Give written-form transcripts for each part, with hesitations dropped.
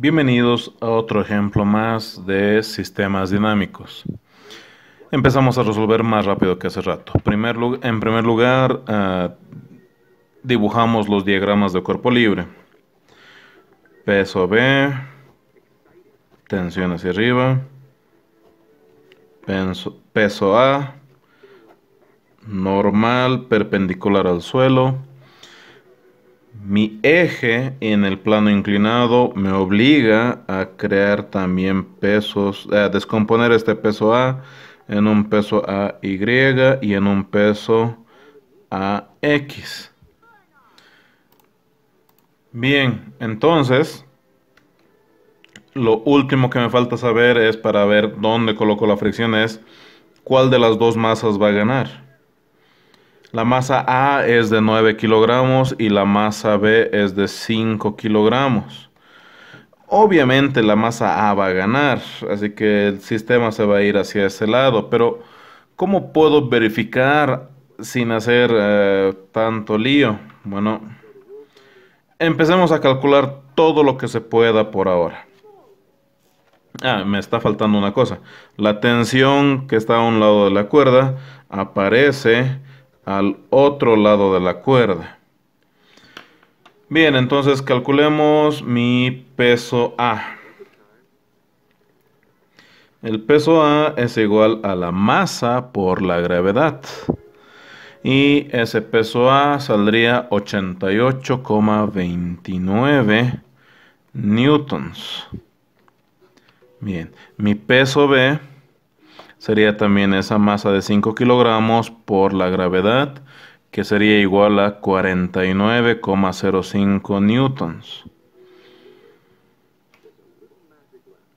Bienvenidos a otro ejemplo más de sistemas dinámicos. Empezamos a resolver más rápido que hace rato. En primer lugar, dibujamos los diagramas de cuerpo libre. Peso B, tensión hacia arriba, peso A, normal, perpendicular al suelo. Mi eje en el plano inclinado me obliga a crear también pesos, a descomponer este peso A en un peso AY y en un peso AX. Bien, entonces, lo último que me falta saber es para ver dónde coloco la fricción es cuál de las dos masas va a ganar. La masa A es de 9 kilogramos y la masa B es de 5 kilogramos. Obviamente la masa A va a ganar, así que el sistema se va a ir hacia ese lado, pero ¿cómo puedo verificar sin hacer tanto lío? Bueno, empecemos a calcular todo lo que se pueda por ahora. Me está faltando una cosa. La tensión que está a un lado de la cuerda aparece al otro lado de la cuerda. Bien, entonces calculemos mi peso A. El peso A es igual a la masa por la gravedad. Y ese peso A saldría 88,29 newtons. Bien, mi peso B sería también esa masa de 5 kilogramos por la gravedad, que sería igual a 49,05 newtons.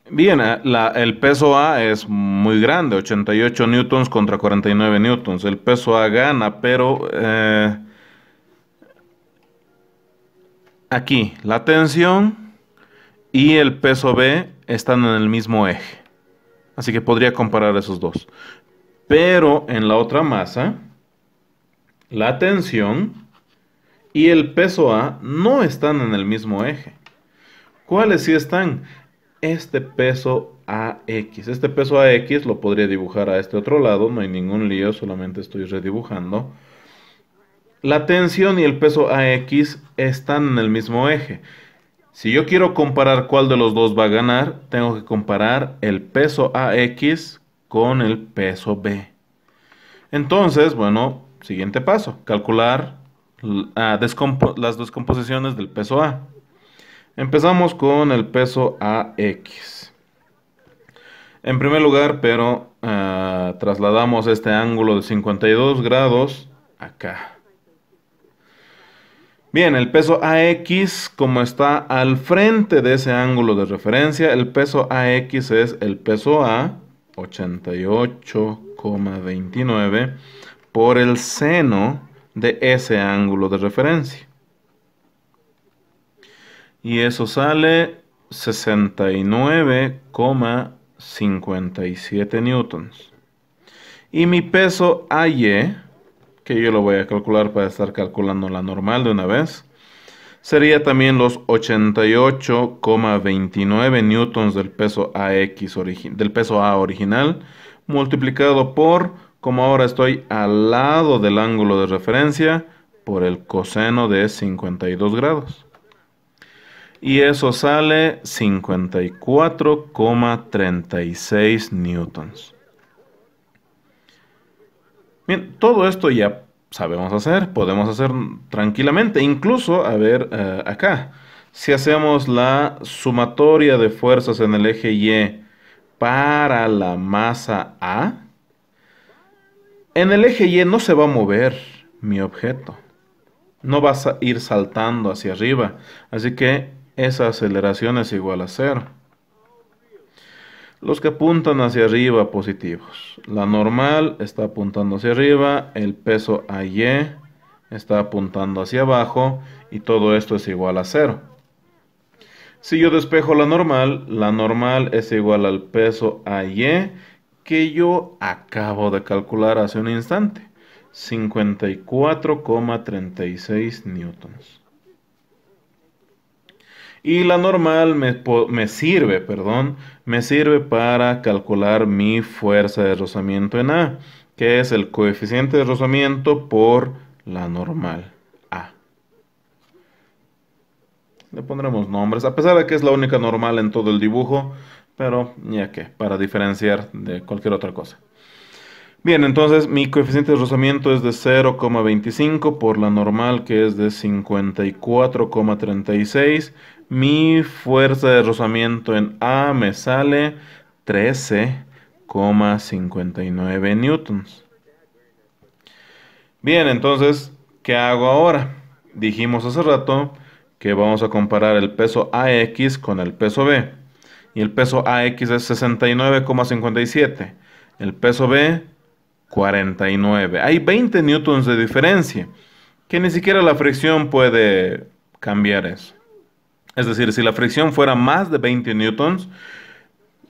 Bien, el peso A es muy grande, 88 newtons contra 49 newtons. El peso A gana, pero aquí la tensión y el peso B están en el mismo eje. Así que podría comparar esos dos. Pero en la otra masa, la tensión y el peso A no están en el mismo eje. ¿Cuáles sí están? Este peso AX. Este peso AX lo podría dibujar a este otro lado, no hay ningún lío, solamente estoy redibujando. La tensión y el peso AX están en el mismo eje. Si yo quiero comparar cuál de los dos va a ganar, tengo que comparar el peso AX con el peso B. Entonces, bueno, siguiente paso, calcular las descomposiciones del peso A. Empezamos con el peso AX. En primer lugar, pero trasladamos este ángulo de 52 grados acá. Bien, el peso AX, como está al frente de ese ángulo de referencia, el peso AX es el peso A, 88,29, por el seno de ese ángulo de referencia. Y eso sale 69,57 newtons. Y mi peso AY, que yo lo voy a calcular para estar calculando la normal de una vez, sería también los 88,29 newtons del peso AX del peso A original, multiplicado por, como ahora estoy al lado del ángulo de referencia, por el coseno de 52 grados. Y eso sale 54,36 newtons. Bien, todo esto ya sabemos hacer, podemos hacer tranquilamente. Incluso, a ver, acá, si hacemos la sumatoria de fuerzas en el eje Y para la masa A, en el eje Y no se va a mover mi objeto. No va a ir saltando hacia arriba. Así que esa aceleración es igual a cero. Los que apuntan hacia arriba, positivos. La normal está apuntando hacia arriba, el peso AY está apuntando hacia abajo y todo esto es igual a cero. Si yo despejo la normal es igual al peso AY que yo acabo de calcular hace un instante. 54,36 newtons. Y la normal me sirve para calcular mi fuerza de rozamiento en A, que es el coeficiente de rozamiento por la normal A. Le pondremos nombres, a pesar de que es la única normal en todo el dibujo, pero ya que, para diferenciar de cualquier otra cosa. Bien, entonces mi coeficiente de rozamiento es de 0,25 por la normal que es de 54,36. Mi fuerza de rozamiento en A me sale 13,59 newtons. Bien, entonces, ¿qué hago ahora? Dijimos hace rato que vamos a comparar el peso AX con el peso B. Y el peso AX es 69,57. El peso B 49. Hay 20 newtons de diferencia, que ni siquiera la fricción puede cambiar eso. Es decir, si la fricción fuera más de 20 newtons,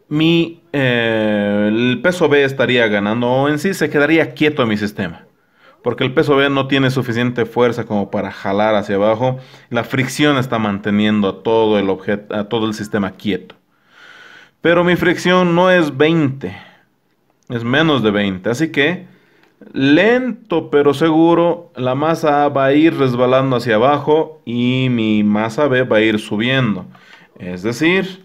el peso B estaría ganando o en sí se quedaría quieto mi sistema. Porque el peso B no tiene suficiente fuerza como para jalar hacia abajo. La fricción está manteniendo a todo a todo el sistema quieto. Pero mi fricción no es 20. Es menos de 20, así que lento pero seguro la masa A va a ir resbalando hacia abajo y mi masa B va a ir subiendo. Es decir,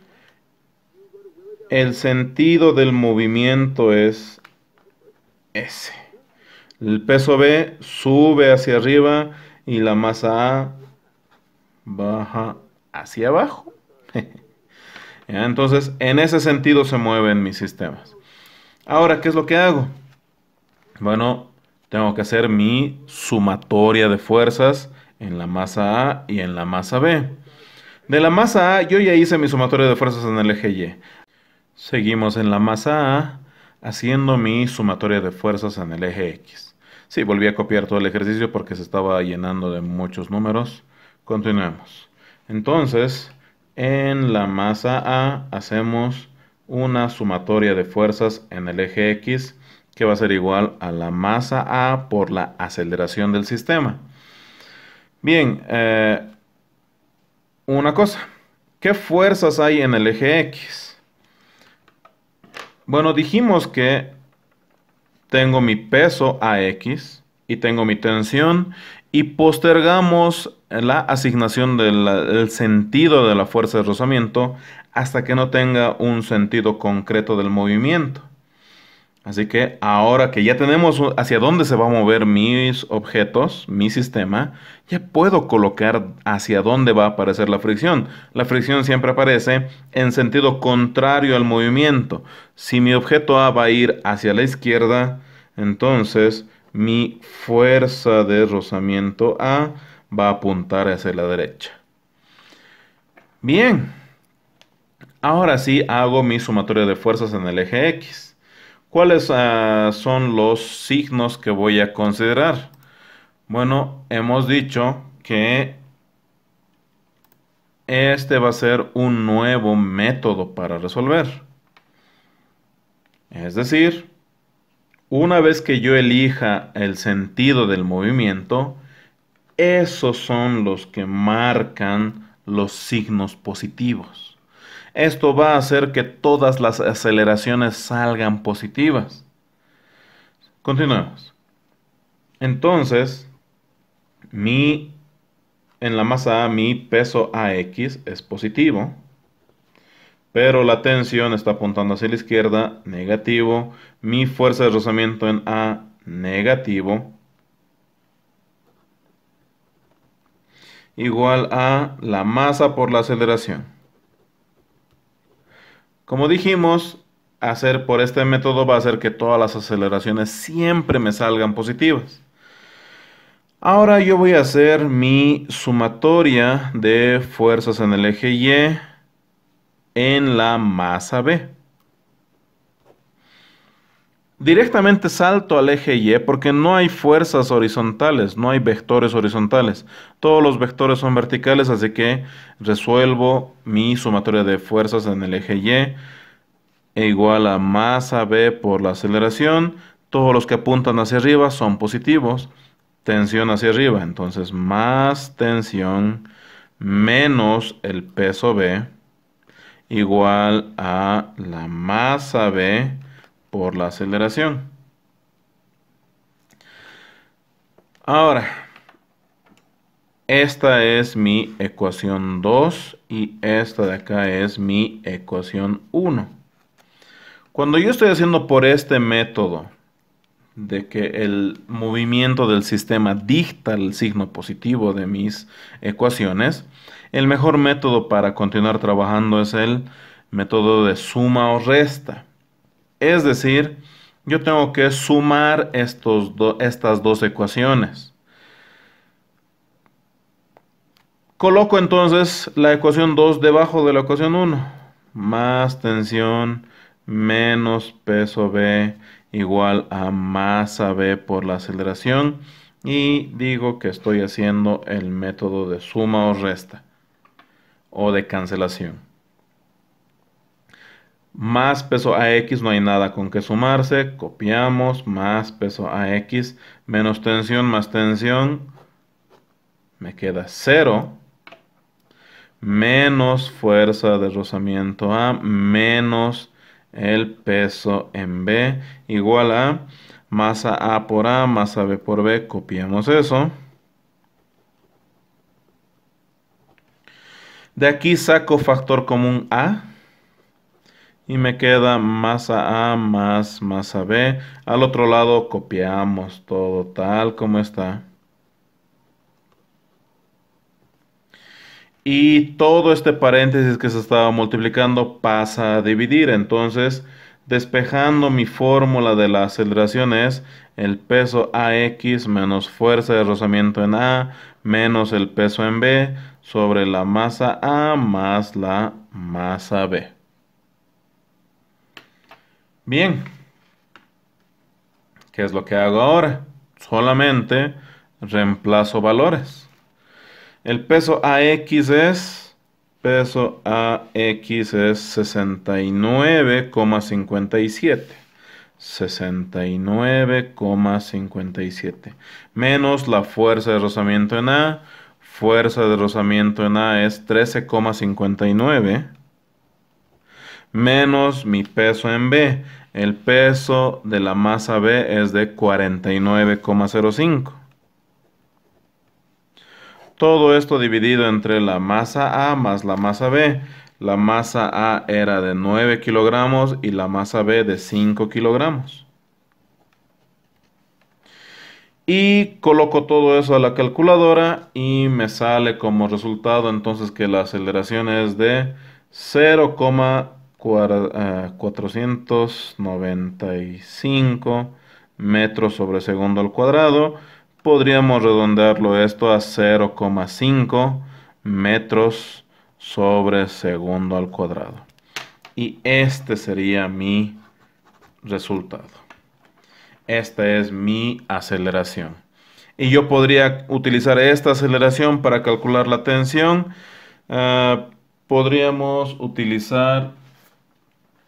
el sentido del movimiento es ese. El peso B sube hacia arriba y la masa A baja hacia abajo. Entonces, en ese sentido se mueven mis sistemas. Ahora, ¿qué es lo que hago? Bueno, tengo que hacer mi sumatoria de fuerzas en la masa A y en la masa B. De la masa A, yo ya hice mi sumatoria de fuerzas en el eje Y. Seguimos en la masa A, haciendo mi sumatoria de fuerzas en el eje X. Sí, volví a copiar todo el ejercicio porque se estaba llenando de muchos números. Continuemos. Entonces, en la masa A hacemos una sumatoria de fuerzas en el eje X que va a ser igual a la masa A por la aceleración del sistema. Bien, una cosa. ¿Qué fuerzas hay en el eje X? Bueno, dijimos que tengo mi peso AX y tengo mi tensión y postergamos la asignación del sentido de la fuerza de rozamiento hasta que no tenga un sentido concreto del movimiento. Así que ahora que ya tenemos hacia dónde se va a mover mis objetos, mi sistema, ya puedo colocar hacia dónde va a aparecer la fricción. La fricción siempre aparece en sentido contrario al movimiento. Si mi objeto A va a ir hacia la izquierda, entonces mi fuerza de rozamiento A va a apuntar hacia la derecha. Bien, ahora sí hago mi sumatoria de fuerzas en el eje X. ¿Cuáles son los signos que voy a considerar? Bueno, hemos dicho que este va a ser un nuevo método para resolver. Es decir, una vez que yo elija el sentido del movimiento, esos son los que marcan los signos positivos. Esto va a hacer que todas las aceleraciones salgan positivas. Continuemos. Entonces, en la masa A, mi peso AX es positivo, pero la tensión está apuntando hacia la izquierda, negativo. Mi fuerza de rozamiento en A, negativo, igual a la masa por la aceleración. Como dijimos, hacer por este método va a hacer que todas las aceleraciones siempre me salgan positivas. Ahora yo voy a hacer mi sumatoria de fuerzas en el eje Y en la masa B. Directamente salto al eje Y porque no hay fuerzas horizontales, no hay vectores horizontales. Todos los vectores son verticales, así que resuelvo mi sumatoria de fuerzas en el eje Y e igual a masa B por la aceleración. Todos los que apuntan hacia arriba son positivos. Tensión hacia arriba, entonces más tensión menos el peso B igual a la masa B por la aceleración. Ahora, esta es mi ecuación 2 y esta de acá es mi ecuación 1. Cuando yo estoy haciendo por este método de que el movimiento del sistema dicta el signo positivo de mis ecuaciones, el mejor método para continuar trabajando es el método de suma o resta. Es decir, yo tengo que sumar estas dos ecuaciones. Coloco entonces la ecuación 2 debajo de la ecuación 1. Más tensión menos peso B igual a masa B por la aceleración. Y digo que estoy haciendo el método de suma o resta o de cancelación. Más peso AX, no hay nada con que sumarse. Copiamos, más peso AX, menos tensión, más tensión. Me queda 0. Menos fuerza de rozamiento A, menos el peso en B, igual a masa A por A, masa B por B. Copiamos eso. De aquí saco factor común A. Y me queda masa A más masa B. Al otro lado copiamos todo tal como está. Y todo este paréntesis que se estaba multiplicando pasa a dividir. Entonces, despejando mi fórmula de la aceleración es el peso AX menos fuerza de rozamiento en A menos el peso en B sobre la masa A más la masa B. Bien, ¿qué es lo que hago ahora? Solamente reemplazo valores. El peso AX es 69,57. 69,57. Menos la fuerza de rozamiento en A. Fuerza de rozamiento en A es 13,59. Menos mi peso en B. El peso de la masa B es de 49,05. Todo esto dividido entre la masa A más la masa B. La masa A era de 9 kilogramos y la masa B de 5 kilogramos. Y coloco todo eso a la calculadora y me sale como resultado entonces que la aceleración es de 0,495 metros sobre segundo al cuadrado. Podríamos redondearlo esto a 0,5 metros sobre segundo al cuadrado. Y este sería mi resultado. Esta es mi aceleración. Y yo podría utilizar esta aceleración para calcular la tensión. Podríamos utilizar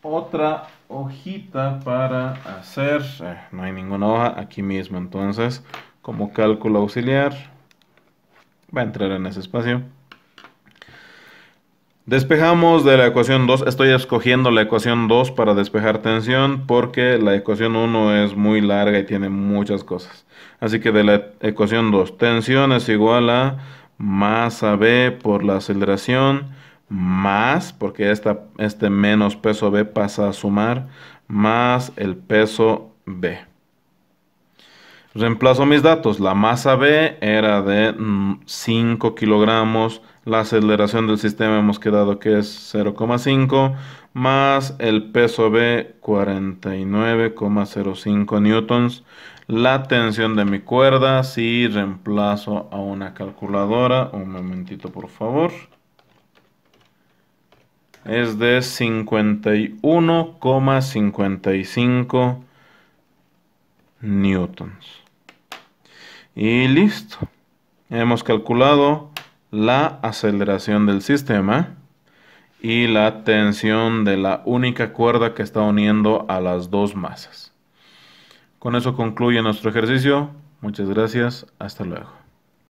otra hojita para hacer, no hay ninguna hoja aquí mismo, entonces como cálculo auxiliar va a entrar en ese espacio. Despejamos de la ecuación 2, estoy escogiendo la ecuación 2 para despejar tensión porque la ecuación 1 es muy larga y tiene muchas cosas. Así que de la ecuación 2, tensión es igual a masa B por la aceleración más, porque este menos peso B pasa a sumar, más el peso B. Reemplazo mis datos. La masa B era de 5 kilogramos. La aceleración del sistema hemos quedado que es 0,5 más el peso B 49,05 newtons. La tensión de mi cuerda, si reemplazo a una calculadora, un momentito por favor, es de 51,55 newtons. Y listo. Hemos calculado la aceleración del sistema y la tensión de la única cuerda que está uniendo a las dos masas. Con eso concluye nuestro ejercicio. Muchas gracias. Hasta luego.